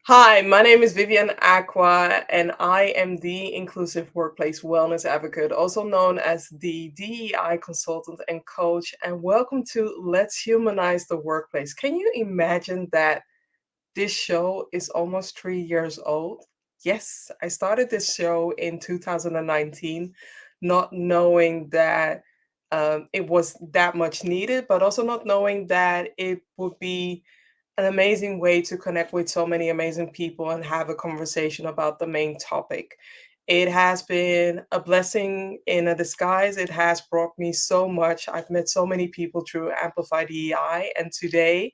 Hi, my name is Vivian Acquah, and I am the Inclusive Workplace Wellness Advocate, also known as the DEI Consultant and Coach. And welcome to Let's Humanize the Workplace. Can you imagine that this show is almost 3 years old? Yes, I started this show in 2019, not knowing that it was that much needed, but also not knowing that it would be an amazing way to connect with so many amazing people and have a conversation about the main topic. It has been a blessing in a disguise. It has brought me so much. I've met so many people through Amplify DEI. And today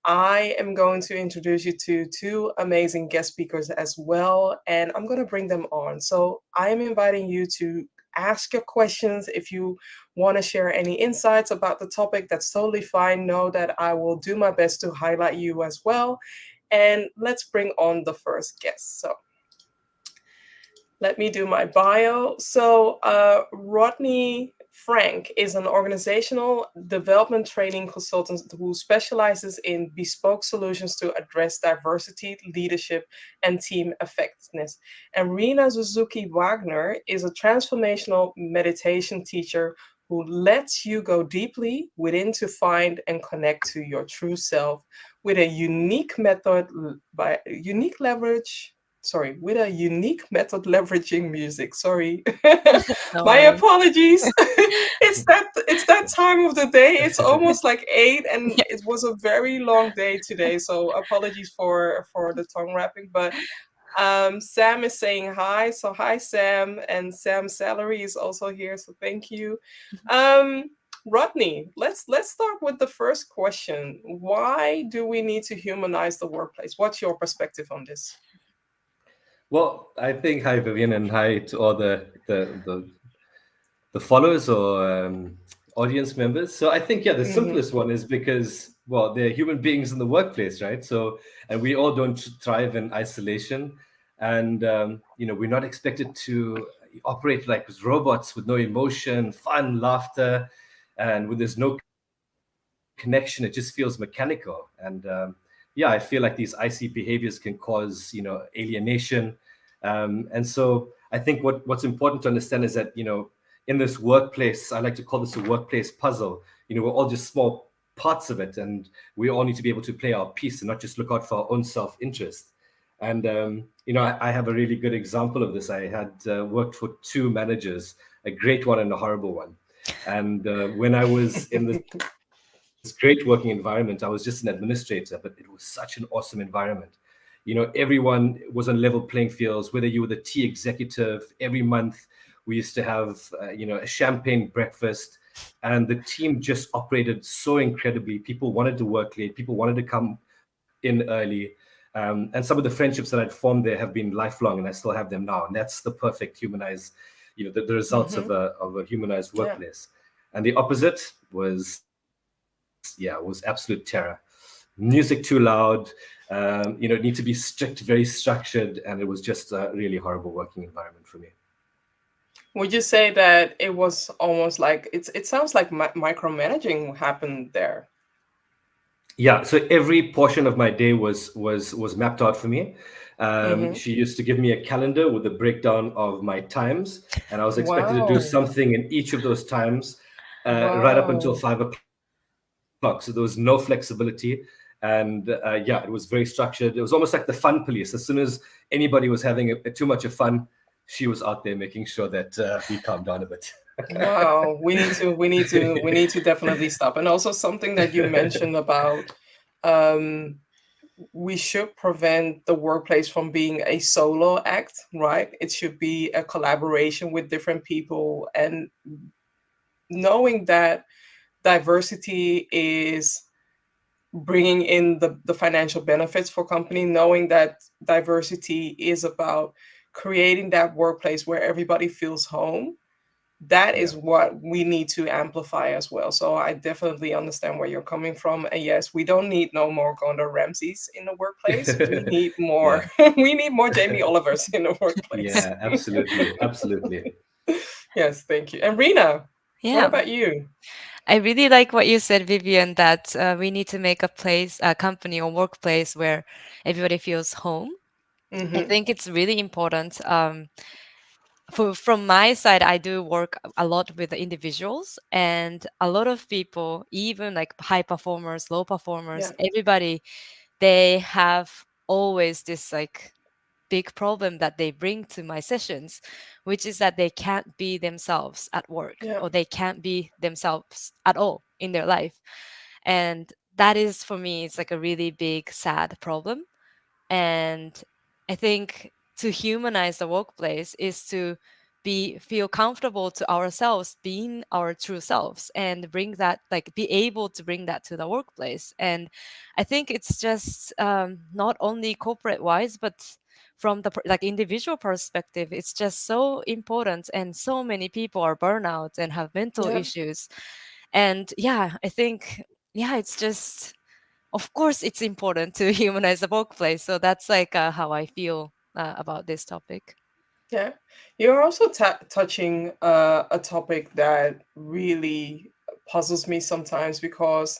I am going to introduce you to two amazing guest speakers as well, and I'm going to bring them on. So I am inviting you to ask your questions. If you want to share any insights about the topic, that's totally fine. Know that I will do my best to highlight you as well. And let's bring on the first guest. So let me do my bio. So, Rodney Frank is an organizational development training consultant who specializes in bespoke solutions to address diversity, leadership, and team effectiveness. And Rena Suzuki Wagner is a transformational meditation teacher who lets you go deeply within to find and connect to your true self with a unique method by unique leverage sorry, with a unique method leveraging music. Sorry. No My worries. apologies. It's that time of the day. It's almost like 8 and Yeah. it was a very long day today. So apologies for the tongue wrapping, but Sam is saying hi. So hi Sam, and Sam's salary is also here, so thank you. Um Rodney, let's start with the first question. Why do we need to humanize the workplace? What's your perspective on this? Well, I think hi Vivian and hi to all the followers or audience members. So I think the Mhm. simplest one is because they're human beings in the workplace, right? So and we all don't thrive in isolation, and we're not expected to operate like robots with no emotion, fun, laughter, and when there's no connection, it just feels mechanical. And I feel like these icy behaviors can cause alienation. And so I think what's important to understand is that in this workplace, I like to call this a workplace puzzle. We're all just small parts of it, and we all need to be able to play our piece and not just look out for our own self-interest. And I have a really good example of this. I had worked for two managers, a great one and a horrible one. And when I was in this great working environment, I was just an administrator, but it was such an awesome environment. Everyone was on level playing fields, whether you were the tea executive. Every month we used to have, a champagne breakfast, and the team just operated so incredibly. People wanted to work late. People wanted to come in early. And some of the friendships that I'd formed there have been lifelong, and I still have them now. And that's the perfect humanized, the results of Mhm. a humanized Yeah. workplace. And the opposite was absolute terror. Music too loud, it need to be strict, very structured, and it was just a really horrible working environment for me. Would you say that it was almost like it sounds like micromanaging happened there? Yeah, so every portion of my day was mapped out for me. Mhm. She used to give me a calendar with a breakdown of my times, and I was expected to do Wow. something in each of those times, right up until Wow. 5 o'clock. So there was no flexibility, and it was very structured. It was almost like the fun police. As soon as anybody was having too much of fun, she was out there making sure that we calmed down a bit. Wow. We need to definitely stop. And also something that you mentioned about um we should prevent the workplace from being a solo act, right? It should be a collaboration with different people, and knowing that diversity is bringing in the financial benefits for company, knowing that diversity is about creating that workplace where everybody feels home. That Yeah. is what we need to amplify as well. So I definitely understand where you're coming from. And yes, we don't need no more Gordon Ramsays in the workplace. We need more. Yeah. We need more Jamie Olivers in the workplace. Yeah, absolutely. Absolutely. Yes, thank you. And Rena, what Yeah. about you? I really like what you said, Vivian, that we need to make a place, a company or workplace where everybody feels home. I Mm-hmm. think it's really important. From my side, I do work a lot with the individuals, and a lot of people, even like high performers, low performers, Yeah. everybody, they have always this like big problem that they bring to my sessions, which is that they can't be themselves at work, Yeah. or they can't be themselves at all in their life. And that is for me, it's like a really big, sad problem. And I think to humanize the workplace is to be feel comfortable to ourselves being our true selves and bring that, like be able to bring that to the workplace. And I think it's just not only corporate wise, but from the like individual perspective, it's just so important. And so many people are burnout and have mental Yeah. issues. And yeah, I think, yeah, it's just, of course it's important to humanize the workplace. So that's like how I feel about this topic. Yeah. You're also touching a topic that really puzzles me sometimes, because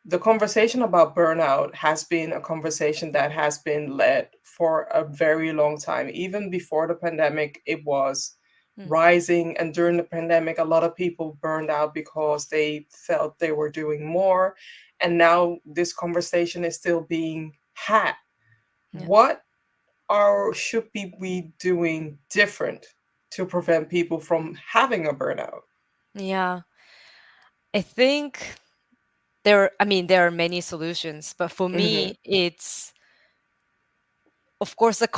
the conversation about burnout has been a conversation that has been led for a very long time. Even before the pandemic, it was Mm, rising. And during the pandemic, a lot of people burned out because they felt they were doing more. And now this conversation is still being had. yeah. What are should be we doing different to prevent people from having a burnout? Yeah. I think I mean, there are many solutions, but for Hmm. me, it's, of course, the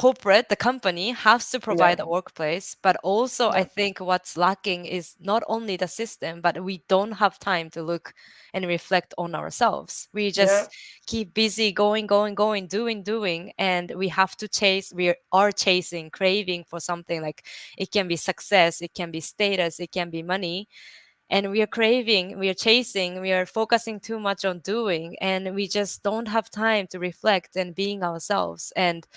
company has to Yeah. provide a workplace, but also I Yeah. think what's lacking is not only the system, but we don't have time to look and reflect on ourselves. We Yeah. just keep busy going, going, going, doing, and we have to chase, we are chasing, craving for something. Like it can be success, it can be status, it can be money, and we are craving, we are chasing, we are focusing too much on doing, and we just don't have time to reflect and being ourselves. And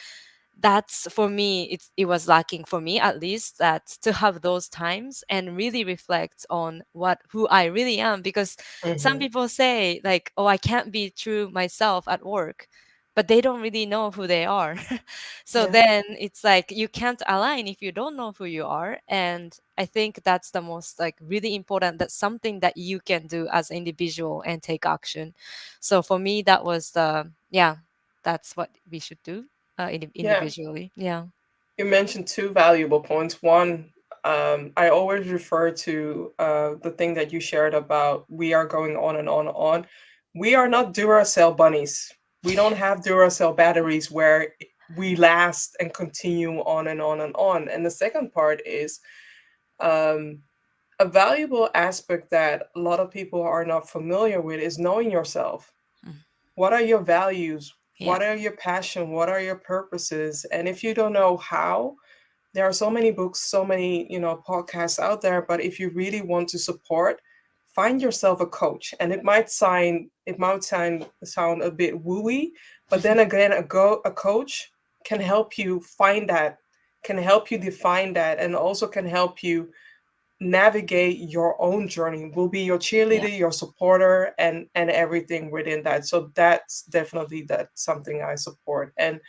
that's for me, it was lacking for me, at least, that to have those times and really reflect on what who I really am. Because some Hmm. people say like, oh, I can't be true myself at work, but they don't really know who they are. So Yeah. then it's like you can't align if you don't know who you are. And I think that's the most like really important, that's something that you can do as an individual and take action. So for me, that was the, yeah, that's what we should do Yeah. individually. Yeah. You mentioned two valuable points. One, I always refer to the thing that you shared about we are going on and on and on. We are not Duracell bunnies. We don't have Duracell batteries where we last and continue on and on and on. And the second part is um, a valuable aspect that a lot of people are not familiar with is knowing yourself. Mm. What are your values? Yeah. What are your passion? What are your purposes? And if you don't know how, there are so many books, so many, podcasts out there, but if you really want to support, find yourself a coach. And it might sound a bit wooey, but then again, a coach can help you find that, can help you define that, and also can help you navigate your own journey, will be your Yeah. cheerleader, your supporter, and everything within that. So that's definitely that something I support. And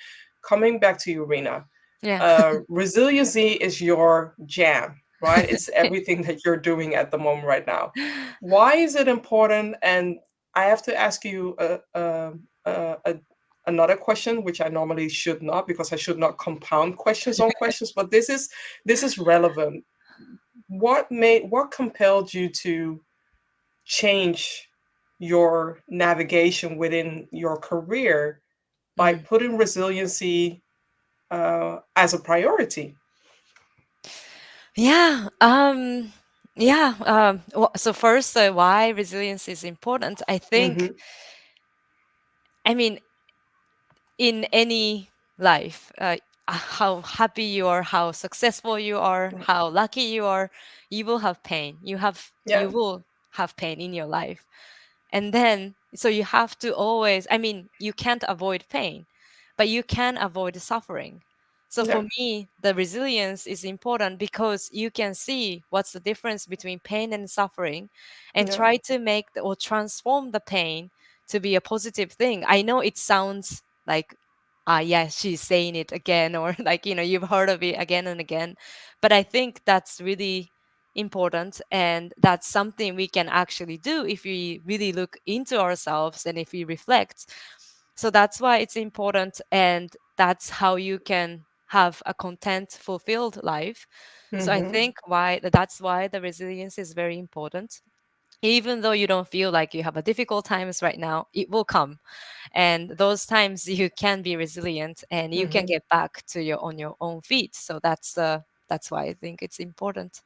coming back to you, Rena, Yeah. resiliency is your jam, right? It's everything that you're doing at the moment right now. Why is it important? And I have to ask you another question, which I normally should not, because I should not compound questions on questions, but this is relevant. What compelled you to change your navigation within your career by Mm. putting resiliency as a priority? Yeah. Yeah. So first, why resilience is important. I think, Mm-hmm. I mean, in any life, how happy you are, how successful you are, Yeah. how lucky you are, you will have pain. Yeah. You will have pain in your life. And then, so you have to always, I mean, you can't avoid pain, but you can avoid suffering. So Yeah. for me, the resilience is important because you can see what's the difference between pain and suffering and Yeah. try to make or transform the pain to be a positive thing. I know it sounds like, yeah, she's saying it again, or like, you've heard of it again and again. But I think that's really important. And that's something we can actually do if we really look into ourselves and if we reflect. So that's why it's important. And that's how you can have a content fulfilled life. So I Mm-hmm. think that's why the resilience is very important. Even though you don't feel like you have a difficult times right now, it will come. And those times you can be resilient and you can Mm-hmm. get back to your on your own feet. So that's why I think it's important.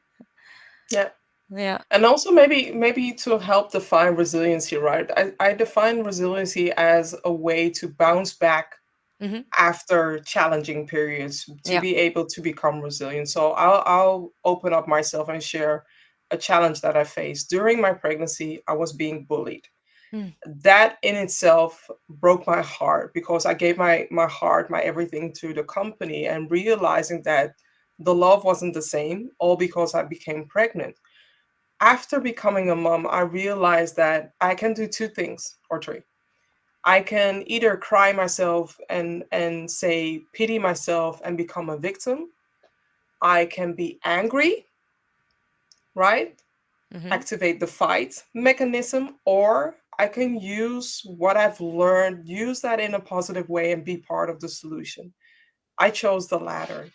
Yeah. Yeah. And also maybe to help define resiliency, right? I define resiliency as a way to bounce back Hmm. after challenging periods to Yeah. be able to become resilient. So I'll open up myself and share a challenge that I faced. During my pregnancy, I was being bullied. Mm. That in itself broke my heart because I gave my heart, my everything to the company, and realizing that the love wasn't the same, all because I became pregnant. After becoming a mom, I realized that I can do two things or three. I can either cry myself and say pity myself and become a victim. I can be angry, right? Hmm. Activate the fight mechanism, or I can use what I've learned, use that in a positive way and be part of the solution. I chose the latter.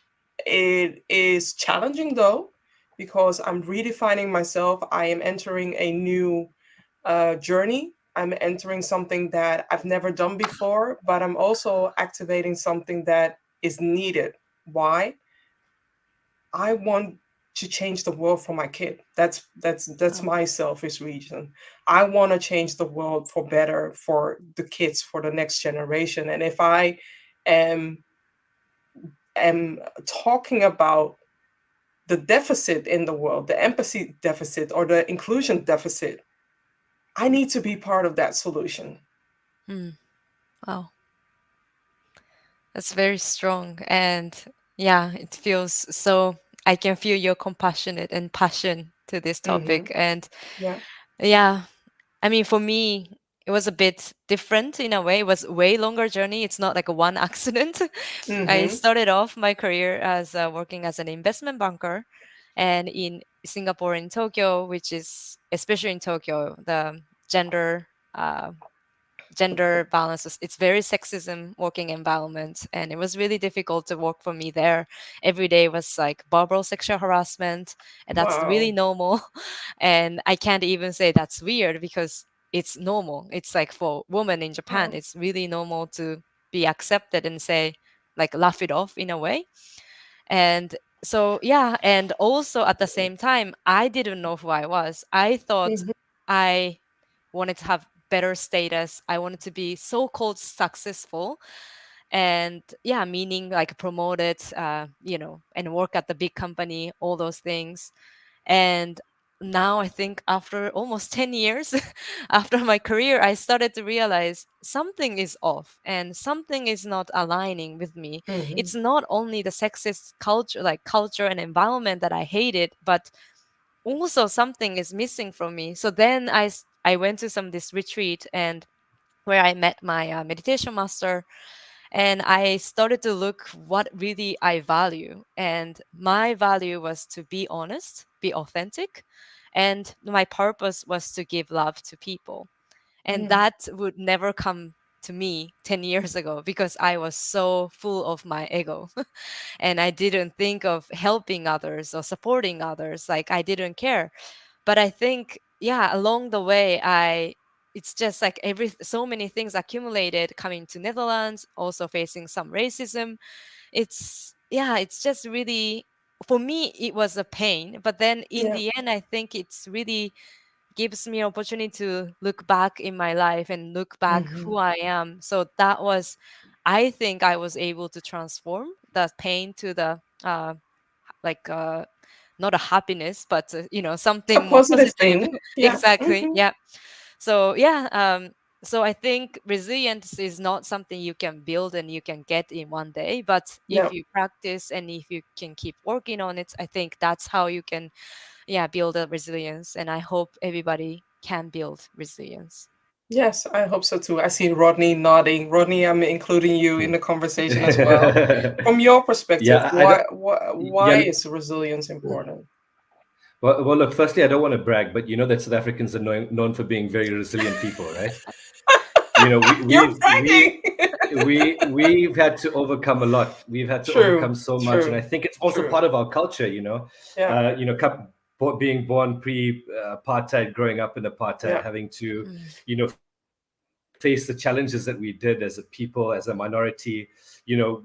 It is challenging though, because I'm redefining myself. I am entering a new journey. I'm entering something that I've never done before, but I'm also activating something that is needed. Why? I want to change the world for my kid. That's Oh. my selfish reason. I want to change the world for better for the kids, for the next generation. And if I am am talking about the deficit in the world, the empathy deficit or the inclusion deficit, I need to be part of that solution. Mm. Wow. That's very strong. And yeah, it feels so, I can feel your compassionate and passion to this Mm-hmm. topic. And Yeah. yeah, I mean, for me, it was a bit different in a way. It was a way longer journey. It's not like a one accident. I Mm-hmm. started off my career as working as an investment banker, and in Singapore and Tokyo, which is especially in Tokyo, the uh, gender balance it's very sexism working environment, and it was really difficult to work for me there. Every day was like verbal sexual harassment, and that's Wow. really normal. And I can't even say that's weird because it's normal. It's like for women in Japan, Wow. it's really normal to be accepted and say, like, laugh it off in a way. And so yeah, and also at the same time I didn't know who I was. I thought Mm-hmm. I wanted to have better status. I wanted to be so-called successful, and yeah, meaning like promoted, and work at the big company, all those things. And now I think after almost 10 years after my career, I started to realize something is off and something is not aligning with me. Mm-hmm. It's not only the sexist culture, like culture and environment that I hated, but also something is missing from me. So then I went to some this retreat, and where I met my meditation master, and I started to look what really I value. And my value was to be honest, be authentic, and my purpose was to give love to people. And Mm. that would never come to me 10 years ago because I was so full of my ego. And I didn't think of helping others or supporting others. Like I didn't care. But I think, yeah, along the way, it's just like so many things accumulated coming to Netherlands, also facing some racism. It's just really, for me it was a pain, but then in Yeah. the end I think it's really gives me opportunity to look back in my life and look back Mm-hmm. who I am. So that was, I think I was able to transform the pain to the like not a happiness, but A something more positive positive. thing. Yeah. Exactly. Mm-hmm. Yeah. So yeah, So I think resilience is not something you can build and you can get in one day, but if Yeah. you practice and if you can keep working on it, I think that's how you can, yeah, build a resilience. And I hope everybody can build resilience. Yes, I hope so too. I see Rodney nodding. Rodney, I'm including you in the conversation as well. From your perspective, Yeah, I why don't. why, why Yeah. is resilience important? Well, look. Firstly, I don't want to brag, but you know that South Africans are known for being very resilient people, right? You know, You're bragging. we've had to overcome a lot. We've had to True, overcome so much, and I true, think it's also true. part of our culture. Yeah, Being born pre-apartheid, growing up in apartheid, yeah. having to, Mm. face the challenges that we did as a people, as a minority. You know,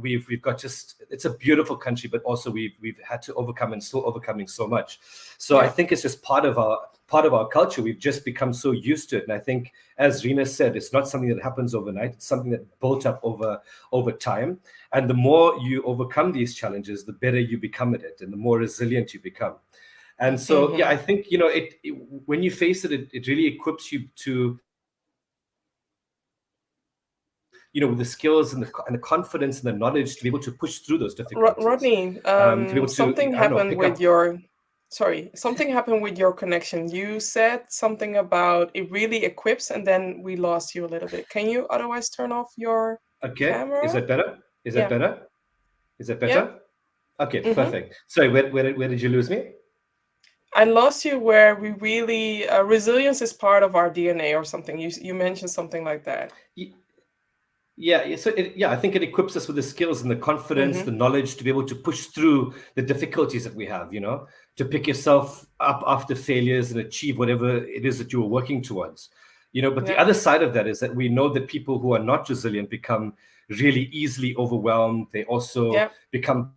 we've got just it's a beautiful country, but also we've had to overcome and still overcoming so much. So I think Yeah. it's just part of our culture. We've just become so used to it, and I think, as Rena said, it's not something that happens overnight. It's something that built up over time. And the more you overcome these challenges, the better you become at it, and the more resilient you become. And so, yeah, Mm-hmm. I think when you face it, it really equips you to, with the skills and the confidence and the knowledge to be able to push through those difficulties, to be able Rodney, to, I don't know, pick something up. happened with your, sorry, something happened with your connection. You said something about it really equips, and then we lost you a little bit. Can you otherwise turn off your Okay, is camera? that better? Is that Yeah. better? Is that Yeah. better? Okay, Mm-hmm. perfect. Sorry, where did you lose me? I lost you where we really resilience is part of our DNA or something. You mentioned something like that. Y- I think it equips us with the skills and the confidence, Mm-hmm. the knowledge to be able to push through the difficulties that we have, to pick yourself up after failures and achieve whatever it is that you were working towards. But the Yeah. other side of that is that we know that people who are not resilient become really easily overwhelmed. They also Yeah. become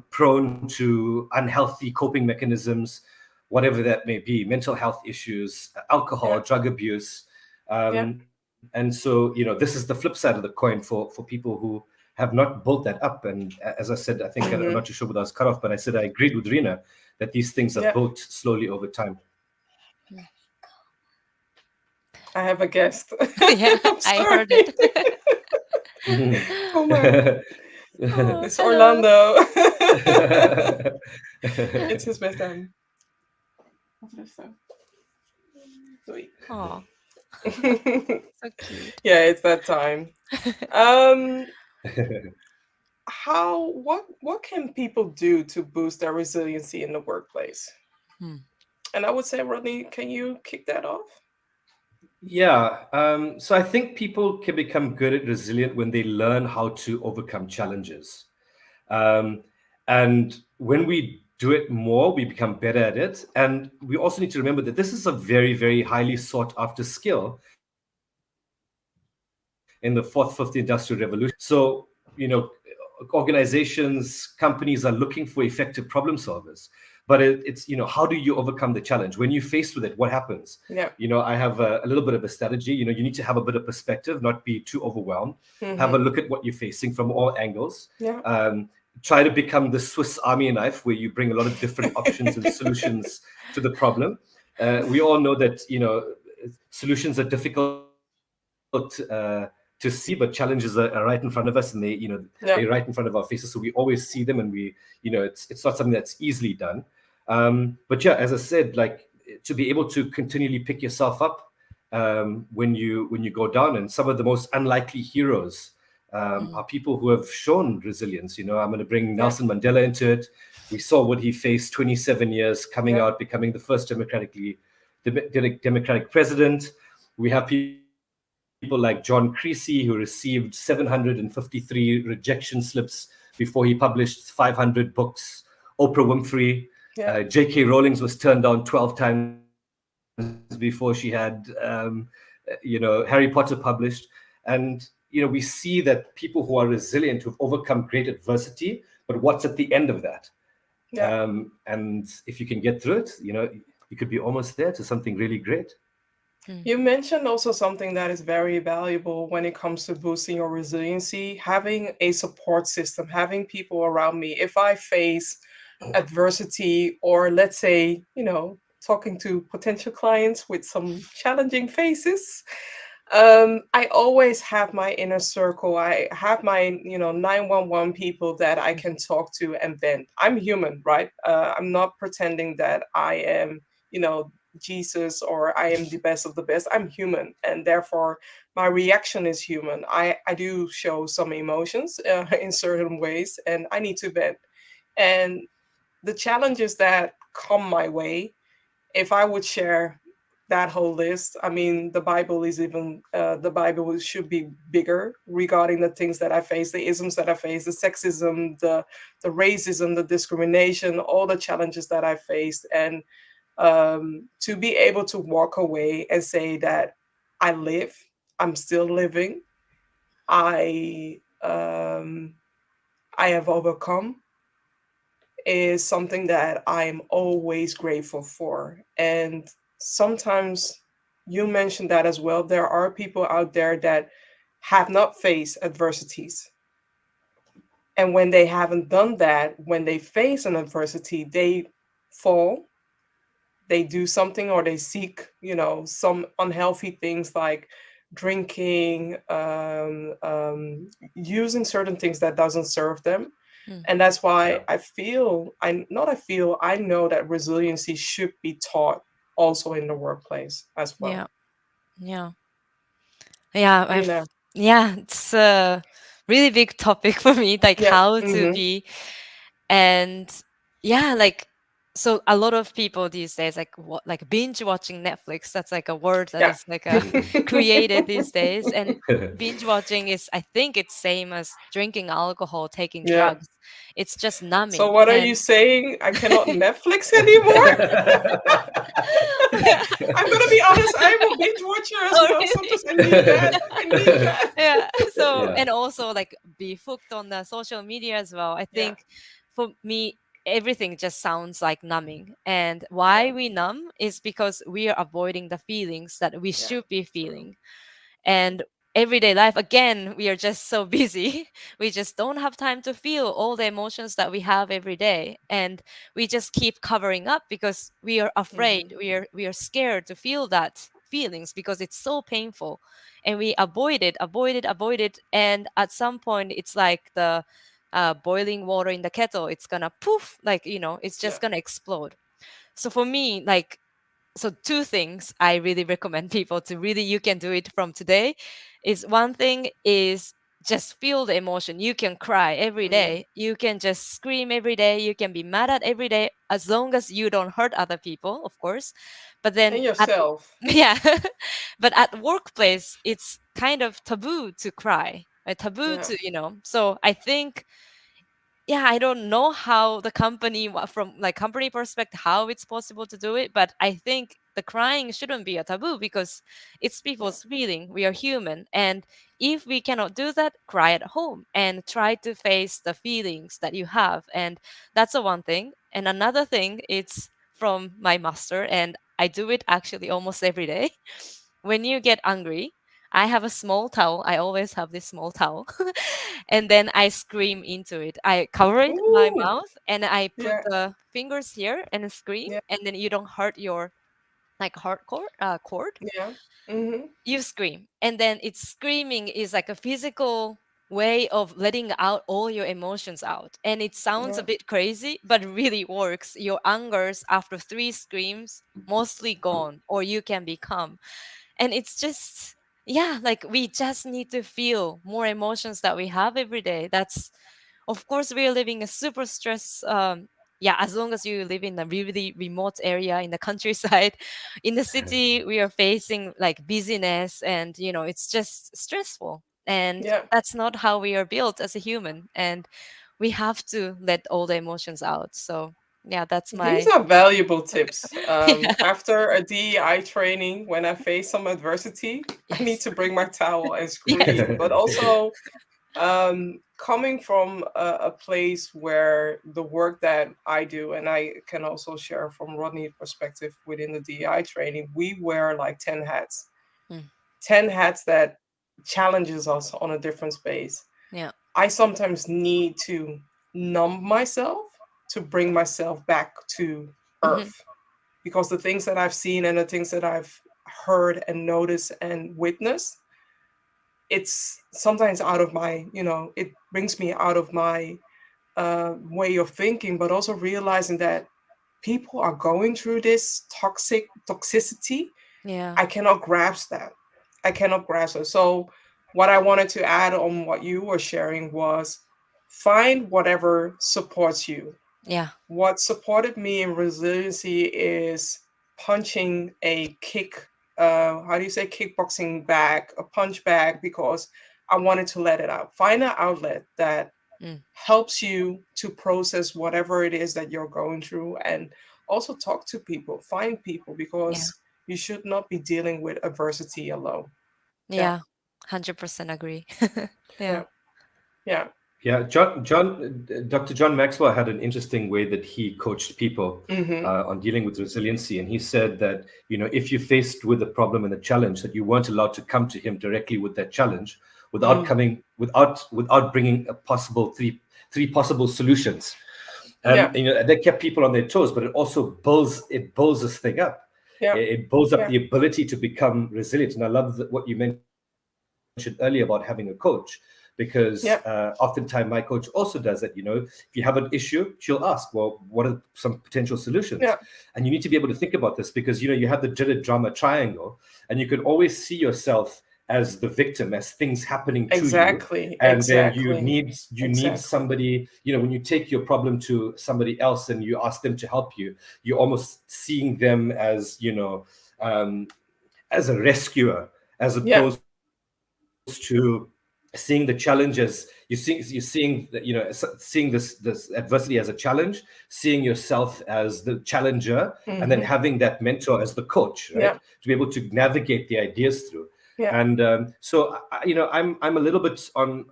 prone to unhealthy coping mechanisms, whatever that may be, mental health issues, alcohol, Yeah. drug abuse. Yeah. And so, this is the flip side of the coin for people who have not built that up. And as I said, I think, I'm not too Mm-hmm. sure whether I was cut off, but I said I agreed with Rena that these things are Yeah. built slowly over time. I have a guest. Yeah, I'm I sorry. heard it. Oh my. Oh, It's hello. Orlando. It's his bedtime. Wat is dat? Doei. Oh, so cute. Yeah, it's that time. Um, what can people do to boost their resiliency in the workplace? Hmm. And I would say, Rodney, can you kick that off? Yeah. So I think people can become good at resilient when they learn how to overcome challenges. Um, and when we do it more, we become better at it. And we also need to remember that this is a very, very highly sought after skill in the fourth, fifth industrial revolution. So, organizations, companies are looking for effective problem solvers. But it's, how do you overcome the challenge? When you're faced with it, what happens? Yeah. I have a little bit of a strategy. You need to have a bit of perspective, not be too overwhelmed. Have a Mm-hmm. look at what you're facing from all angles. Yeah. Try to become the Swiss Army knife, where you bring a lot of different options and solutions to the problem. We all know that solutions are difficult to see, but challenges are right in front of us, and they're right in front Yeah. of our faces. So we always see them, and it's not something that's easily done. But yeah, as I said, like, to be able to continually pick yourself up when you go down. And some of the most unlikely heroes Mm. are people who have shown resilience. I'm going to bring Yeah. Nelson Mandela into it. We saw what he faced: 27 years, coming Yeah. out, becoming the first democratic president. We have people like John Creasy, who received 753 rejection slips before he published 500 books. Oprah Winfrey, Yeah. J.K. Rowling was turned down 12 times before she had, Harry Potter published. And, we see that people who are resilient, who've overcome great adversity, but what's at the end of that? Yeah. And if you can get through it, you could be almost there to something really great. Mm. You mentioned also something that is very valuable when it comes to boosting your resiliency, having a support system, having people around me. If I face adversity, or let's say, talking to potential clients with some challenging faces, I always have my inner circle. I have my, 911 people that I can talk to and vent. I'm human, right? I'm not pretending that I am, you know, Jesus or I am the best of the best. I'm human, and therefore my reaction is human. I do show some emotions in certain ways, and I need to vent. And the challenges that come my way, if I would share that whole list, I mean, the Bible is even the Bible should be bigger regarding the things that I face, the isms that I face, the sexism, the racism, the discrimination, all the challenges that I faced, and to be able to walk away and say that I live, I'm still living, I I have overcome, is something that I'm always grateful for. And sometimes you mentioned that as well. There are people out there that have not faced adversities. And when they haven't done that, when they face an adversity, they fall, they do something, or they seek, some unhealthy things like drinking, using certain things that doesn't serve them. Mm. And that's why Yeah. I know that resiliency should be taught also in the workplace as well. Yeah. Yeah. Yeah, Rena. yeah, it's a really big topic for me, like Yeah. how to Mm-hmm. be. And yeah, like, so a lot of people these days, like what, like binge watching Netflix, that's like a word that Yeah. is like a created these days. And binge watching is, I think it's same as drinking alcohol, taking Yeah. drugs. It's just So numbing. what are you And saying? I cannot Netflix anymore? yeah. I'm gonna be honest, I'm a binge watcher as Oh, well. really? Sometimes I need that. I need that. Yeah. So, Yeah. and also like be hooked on the social media as well. I Yeah. think for me, everything just sounds like numbing. And Yeah. why we numb is because we are avoiding the feelings that we Yeah. should be True. feeling. And everyday life, again, we are just so busy. We just don't have time to feel all the emotions that we have every day. And we just keep covering up because we are afraid, Hmm. we are scared to feel that feelings because it's so painful. And we avoid it, and at some point it's like the boiling water in the kettle, it's gonna poof, like, it's Yeah. just gonna explode. So for me, like, so two things I really recommend people to really, you can do it from today, is one thing is just feel the emotion. You can cry every Hmm. day, you can just scream every day, you can be mad at every day, as long as you don't hurt other people, of course. But then And at yourself. yeah, but at workplace it's kind of taboo to cry, a taboo Yeah. to, so I think, yeah, I don't know how the company, from like company perspective, how it's possible to do it, but I think the crying shouldn't be a taboo because it's Yeah. people's feeling. We are human, and if we cannot do that, cry at home and try to face the feelings that you have. And that's the one thing. And another thing, it's from my master, and I do it actually almost every day. When you get angry, I have a small towel. I always have this small towel. And then I scream into it. I cover it my Ooh. mouth and I put Yeah. the fingers here and scream, Yeah. and then you don't hurt your like heart cord. Yeah. Hmm. You scream, and then it's screaming is like a physical way of letting out all your emotions out, and it sounds a Yeah. bit crazy but really works. Your angers after 3 screams mostly gone, or you can be calm. And it's just, yeah, like we just need to feel more emotions that we have every day. That's, of course, we're living a super stress, yeah, as long as you live in a really remote area in the countryside. In the city we are facing like busyness, and it's just stressful, and Yeah. that's not how we are built as a human, and we have to let all the emotions out. So yeah, that's These my are valuable tips. yeah. After a DEI training, when I face some adversity, I need Yes. to bring my towel and Yes. scream. But also, coming from a place where the work that I do, and I can also share from Rodney's perspective within the DEI training, we wear like 10 hats, Mm. 10 hats that challenges us on a different space. Yeah. I sometimes need to numb myself to bring myself back to Hmm. earth, because the things that I've seen and the things that I've heard and noticed and witnessed, it's sometimes out of my, it brings me out of my way of thinking, but also realizing that people are going through this toxicity. Yeah. I cannot grasp that. I cannot grasp it. So, what I wanted to add on what you were sharing was find whatever supports you. Yeah. What supported me in resiliency is punching a kick, how do you say, kickboxing bag, a punch bag, because I wanted to let it out. Find an outlet that Mm. helps you to process whatever it is that you're going through, and also talk to people, find people, Yeah. because you should not be dealing with adversity alone. Yeah, Yeah. 100% agree. yeah, Yeah. yeah. Yeah, Dr. John Maxwell had an interesting way that he coached people Mm-hmm. on dealing with resiliency, and he said that if you're faced with a problem and a challenge, that you weren't allowed to come to him directly with that challenge without Mm. coming without bringing a possible three possible solutions, Yeah, and that kept people on their toes, but it builds this thing up. yeah, It builds up yeah, the ability to become resilient, and I love what you mentioned earlier about having a coach, because yeah, oftentimes my coach also does that. If you have an issue, she'll ask, well, what are some potential solutions? yeah. And you need to be able to think about this, because you have the dreaded drama triangle, and you can always see yourself as the victim, as things happening to you. Exactly, And then you exactly, need exactly. somebody, when you take your problem to somebody else and you ask them to help you, you're almost seeing them as um, as a rescuer, as Yeah, opposed to seeing the challenges. Seeing this adversity as a challenge, seeing yourself as the challenger, and then mm-hmm. having that mentor as the coach, right? Yeah, To be able to navigate the ideas through. yeah, And so I'm a little bit on,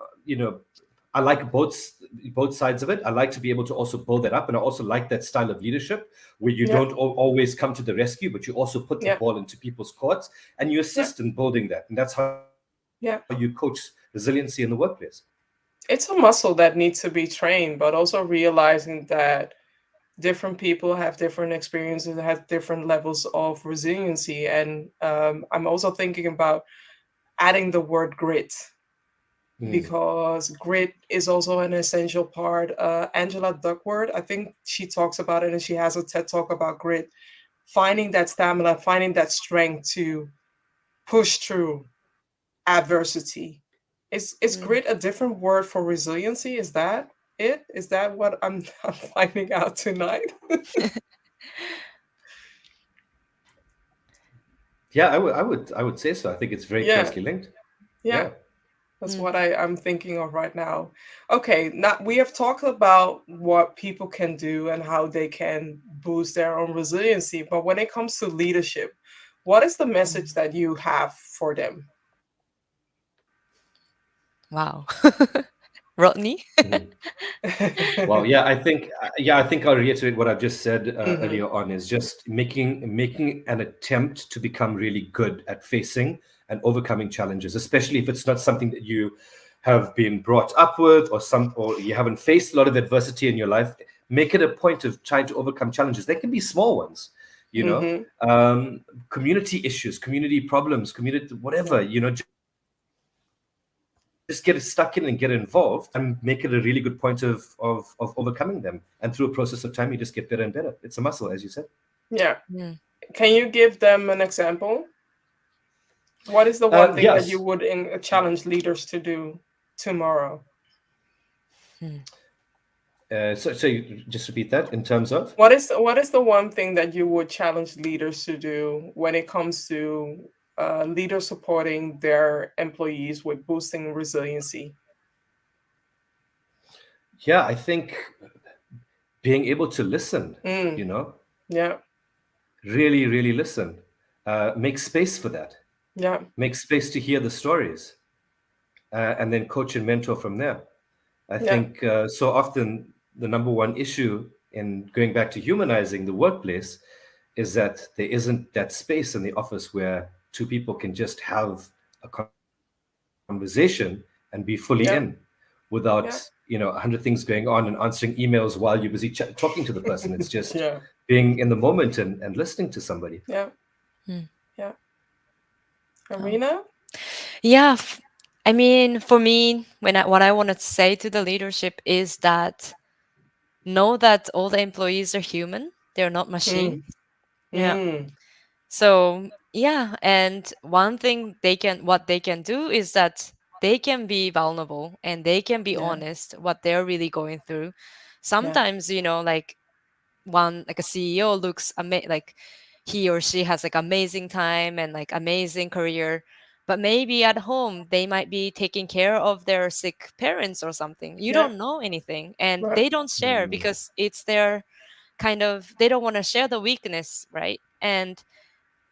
I like both sides of it. I like to be able to also build that up, and I also like that style of leadership where you yeah, don't always come to the rescue, but you also put the yeah, ball into people's courts and you yeah, assist in building that. And that's how you coach yeah. resiliency in the workplace. It's a muscle that needs to be trained, but also realizing that different people have different experiences, have different levels of resiliency. And I'm also thinking about adding the word grit, Mm. because grit is also an essential part. Angela Duckworth, I think she talks about it, and she has a TED talk about grit, finding that stamina, finding that strength to push through adversity. Is Mm. grit a different word for resiliency? Is that it? Is that what I'm, I'm finding out tonight? Yeah, I would say so. I think it's very Yeah, closely linked. yeah. Yeah. That's Mm. what I'm thinking of right now. Okay, now we have talked about what people can do and how they can boost their own resiliency. But when it comes to leadership, what is the message Mm. that you have for them? Wow. Rodney? Mhm. Well, yeah, I think I'll reiterate what I've just said Hmm. earlier on, is just making an attempt to become really good at facing and overcoming challenges, especially if it's not something that you have been brought up with, or you haven't faced a lot of adversity in your life. Make it a point of trying to overcome challenges. They can be small ones, you know, Hmm. um, community issues, community problems, community Yeah, whatever, just get stuck in and get involved and make it a really good point of overcoming them. And through a process of time, you just get better and better. It's a muscle, as you said. yeah. Mm. Can you give them an example? What is the one thing that you Yes. would challenge leaders to do tomorrow? Mm. So you just repeat that in terms of. What is the one thing that you would challenge leaders to do when it comes to leaders supporting their employees with boosting resiliency? Yeah, I think being able to listen, Mm, you know, yeah, really, really listen. Make space for that. yeah, Make space to hear the stories, and then coach and mentor from there. I yeah, think so often the number one issue in going back to humanizing the workplace is that there isn't that space in the office where two people can just have a conversation and be fully in yeah, without 100 things going on and answering emails while you're busy talking to the person. It's just yeah, being in the moment and listening to somebody. yeah, Mm. yeah. Oh. Arena? Yeah, I mean, for me, what I wanted to say to the leadership is that know that all the employees are human. They're not machines. Mm, Yeah. mm, So, yeah, and one thing what they can do is that they can be vulnerable and they can be yeah, honest what they're really going through. yeah, Sometimes, like one like a CEO looks like he or she has like amazing time and like amazing career, but maybe at home they might be taking care of their sick parents or something. You yeah, don't know anything, and right. they don't share Mm. because it's their kind of they don't want to share the weakness, right? And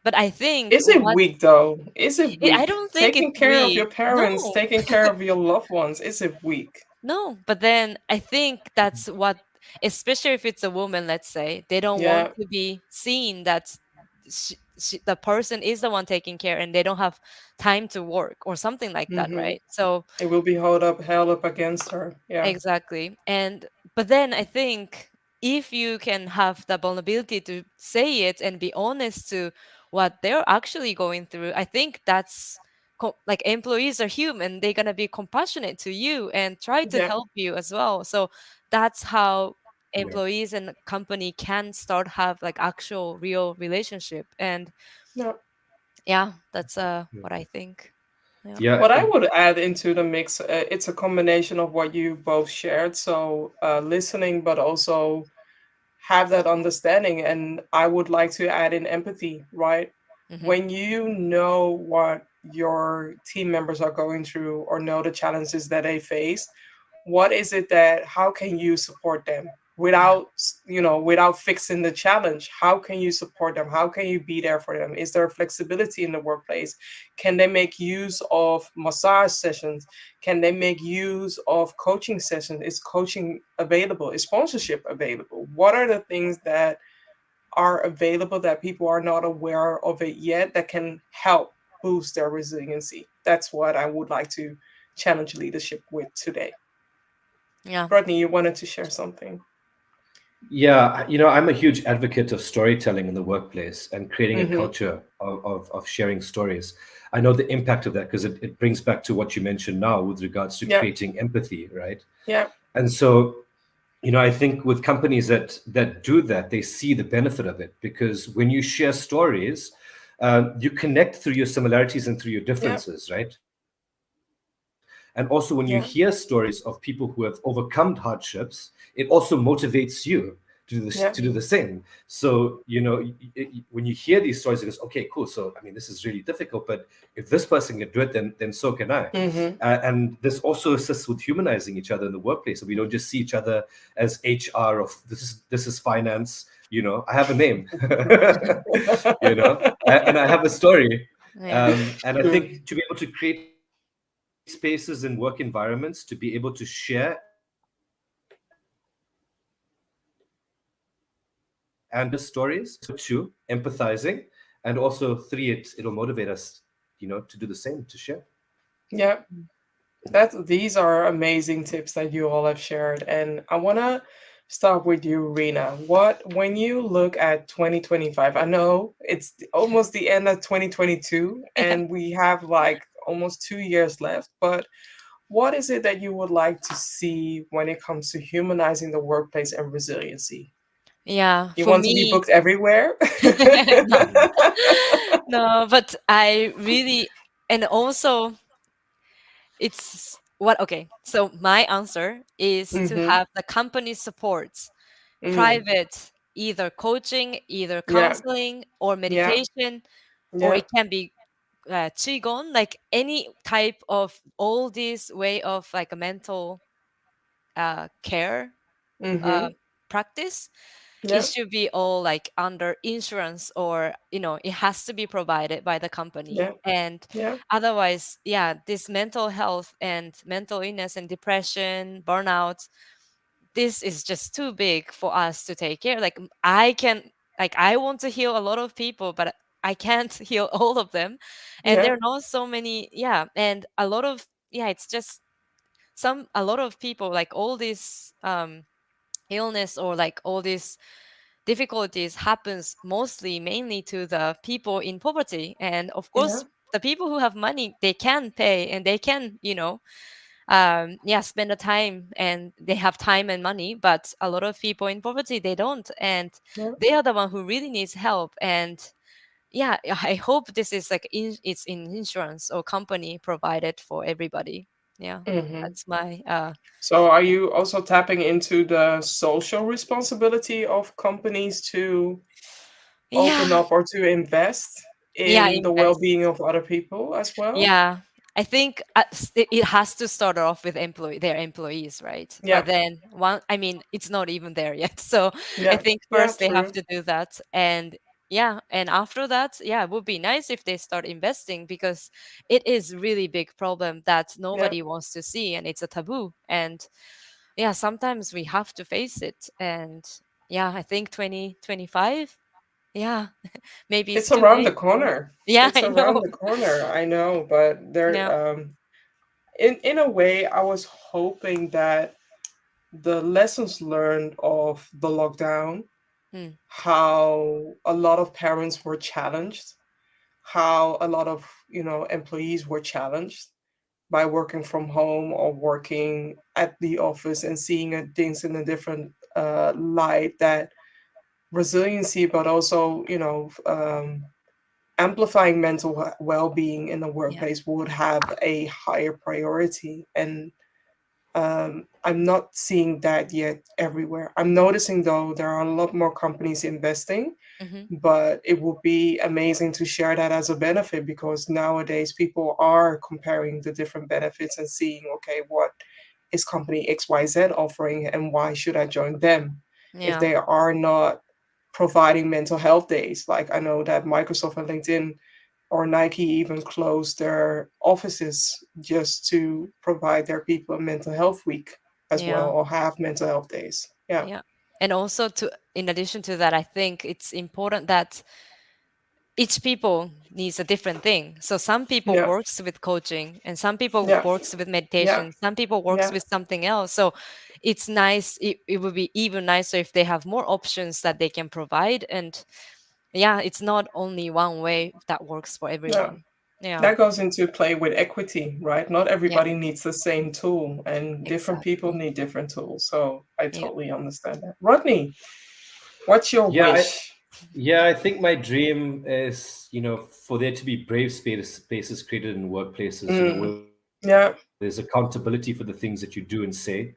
but I think Is it weak though? Is it I weak? don't think Taking it's care of weak. your parents, No, taking care of your loved ones, is it weak? no, but then I think that's what, especially if it's a woman, let's say, they don't want Yeah. to be seen that the person is the one taking care and they don't have time to work or something like that, Mm-hmm. right? So It will be held up against her. Yeah. exactly. And but then I think if you can have the vulnerability to say it and be honest to what they're actually going through, I think that's like employees are human. They're going to be compassionate to you and try to Yeah. help you as well. So that's how Yeah. employees and company can start have like actual real relationship. And Yeah. yeah, that's Yeah. what I think. Yeah. Yeah. What I would add into the mix, it's a combination of what you both shared. So listening, but also have that understanding. And I would like to add in empathy, right? Hmm. When you know what your team members are going through or know the challenges that they face, what is it that how can you support them Yeah. without without fixing the challenge? How can you support them? How can you be there for them? Is there flexibility in the workplace? Can they make use of massage sessions? Can they make use of coaching sessions? Is coaching available? Is sponsorship available? What are the things that are available that people are not aware of it yet that can help boost their resiliency? That's what I would like to challenge leadership with today. Yeah. Rodney, you wanted to share something. Yeah, I'm a huge advocate of storytelling in the workplace and creating a Mm-hmm. culture of sharing stories. I know the impact of that because it brings back to what you mentioned now with regards to Yeah, creating empathy, right? yeah, And so, I think with companies that do that, they see the benefit of it because when you share stories, you connect through your similarities and through your yeah, differences, right? And also, when you hear stories of yeah. people who have overcome hardships, it also motivates you to do the Yeah. same. So, when you hear these stories, it goes, okay, cool. So, I mean, this is really difficult, but if this person can do it, then so can I. Mm-hmm. And this also assists with humanizing each other in the workplace. So we don't just see each other as HR of this is finance. I have a name, and I have a story. Yeah. And I True. think to be able to create spaces and work environments to be able to share and share stories and stories, two, empathizing, and also three, it'll motivate us, to do the same, to share. Yeah. These are amazing tips that you all have shared. And I wanna start with you, Rena. When you look at 2025, I know it's almost the end of 2022 Yeah. and we have like almost 2 years left, but what is it that you would like to see when it comes to humanizing the workplace and resiliency? Yeah. You For want to be me, booked everywhere? no. Mm. No, but I really, and also it's what, okay. So my answer is to Mm-hmm. have the company supports Mm. private, either coaching, either Yeah. counseling or Yeah. meditation, or Yeah. it can be qigong, like any type of all this way of like a mental care uh, Mm-hmm. practice. It Yeah. should be all like under insurance, or it has to be provided by the company. Yeah. And Yeah. otherwise, yeah, this mental health and mental illness and depression, burnout, this is just too big for us to take care. Like I can, like I want to heal a lot of people, but I can't heal all of them. And Yeah. there are not so many, yeah, and a lot of, yeah, it's just a lot of people, like all this illness or like all these difficulties happens mostly mainly to the people in poverty. And of Yeah. course, the people who have money, they can pay and they can, yeah, spend the time, and they have time and money. But a lot of people in poverty, they don't, and Yeah. they are the one who really needs help. And yeah, I hope this is like it's in insurance or company provided for everybody. Yeah, Hmm. that's my So are you also tapping into the social responsibility of companies to open yeah, up or to invest yeah, in the invest. well-being of other people as well? Yeah, I think it has to start off with their employees, right? But Yeah. then I mean, it's not even there yet. So I Yeah. think Yeah, first they have true. to do that, and yeah, and after that, yeah, it would be nice if they start investing, because it is really big problem that Yeah. nobody wants to see, and it's a taboo. And yeah, sometimes we have to face it. And yeah, I think 2025, yeah, maybe it's It's too around the late. corner. Yeah, It's I know. around the corner. I know, but there Yeah. in a way I was hoping that the lessons learned of the lockdown, Mm, how a lot of parents were challenged, how a lot of, employees were challenged by working from home or working at the office and seeing things in a different light, that resiliency, but also, amplifying mental well-being in the yeah. workplace would have a higher priority. And I'm not seeing that yet everywhere. I'm noticing, though, there are a lot more companies investing, Hmm. but it would be amazing to share that as a benefit, because nowadays people are comparing the different benefits and seeing, okay, what is company XYZ offering and why should I join them if Yeah. they are not providing mental health days? Like, I know that Microsoft and LinkedIn or Nike even closed their offices just to provide their people a mental health week as well, Yeah. or have mental health days. Yeah. Yeah. And also, to in addition to that, I think it's important that each people needs a different thing. So some people Yeah. works with coaching, and some people Yeah. works with Yeah. meditation, some people works Yeah. with something else. So it's nice, it would be even nicer if they have more options that they can provide. And yeah, it's not only one way that works for Yeah. everyone. Yeah. That goes into play with equity, right? Not Yeah, everybody needs the same tool, and different people exactly. need different tools. So I Yeah. totally understand that. Rodney, what's your Yeah, wish? yeah, I think my dream is, for there to be brave spaces created in workplaces, Mm. where there's Yeah. accountability for the things that you do and say.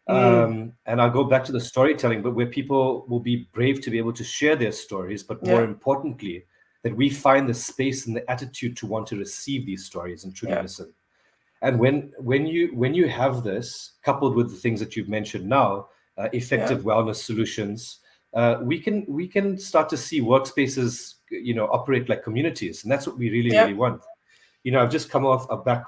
Mm. And I'll go back to the storytelling, but where people will be brave to be able to share their stories, but more Yeah. importantly, that we find the space and the attitude to want to receive these stories and truly Yeah. listen. And when you have this coupled with the things that you've mentioned now, Yeah. effective wellness solutions, we can start to see workspaces, operate like communities, and that's what we really Yeah. really want. I've just come off a back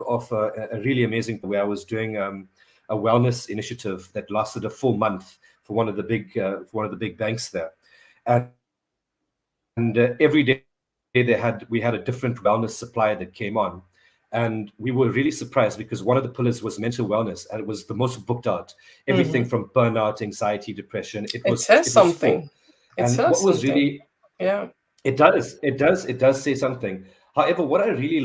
of a really amazing project where I was doing a wellness initiative that lasted a full month for one of the big banks there, and every day we had a different wellness supplier that came on. And we were really surprised because one of the pillars was mental wellness, and it was the most booked out. Everything from burnout, Hmm. anxiety, depression, it was It full. says something. And what It was says really, something. Yeah. it does say something. However, what I really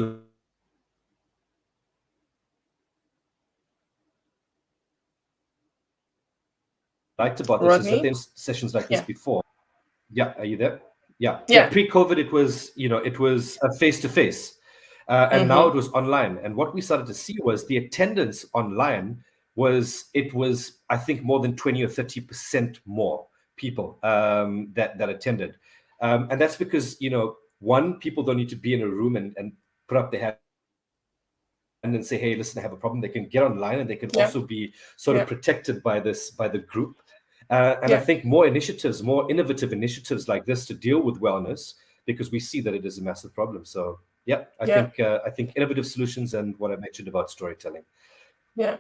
liked about this is that there was no sessions like this before. Rodney? Yeah. Yeah, are you there? Yeah. Yeah. Pre-COVID, it was face to face, and now Hmm. it was online. And what we started to see was the attendance online was I think more than 20 or 30% more people that attended, and that's because one, people don't need to be in a room and put up their hand and say, hey, listen, I have a problem. They can get online and they can also be sort of Yeah. protected by Yeah. the group. And I think more Yeah. initiatives, more innovative initiatives like this to deal with wellness, because we see that it is a massive problem. So yeah, Yeah. I think innovative solutions and what I mentioned about storytelling. Yeah.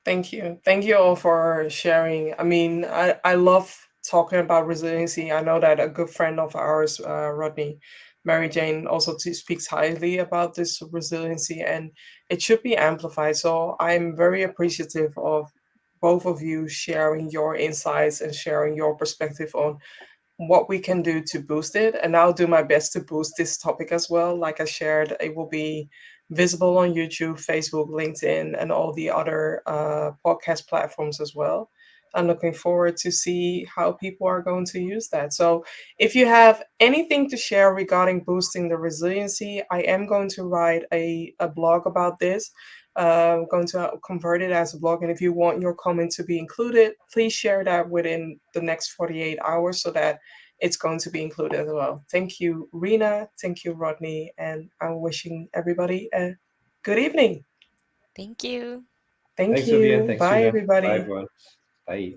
Thank you. Thank you all for sharing. I mean, I love talking about resiliency. I know that a good friend of ours, Rodney, Mary Jane, also speaks highly about this resiliency, and it should be amplified. So I'm very appreciative of both of you sharing your insights and sharing your perspective on what we can do to boost it. And I'll do my best to boost this topic as well. Like I shared, it will be visible on YouTube, Facebook, LinkedIn, and all the other podcast platforms as well. I'm looking forward to see how people are going to use that. So if you have anything to share regarding boosting the resiliency, I am going to write a blog about this. I'm going to convert it as a blog. And if you want your comment to be included, please share that within the next 48 hours so that it's going to be included as well. Thank you, Rena. Thank you, Rodney. And I'm wishing everybody a good evening. Thank you. Thank Thanks, Vivian. you. Thanks, Bye, Rena. Bye, everybody. everyone. Bye.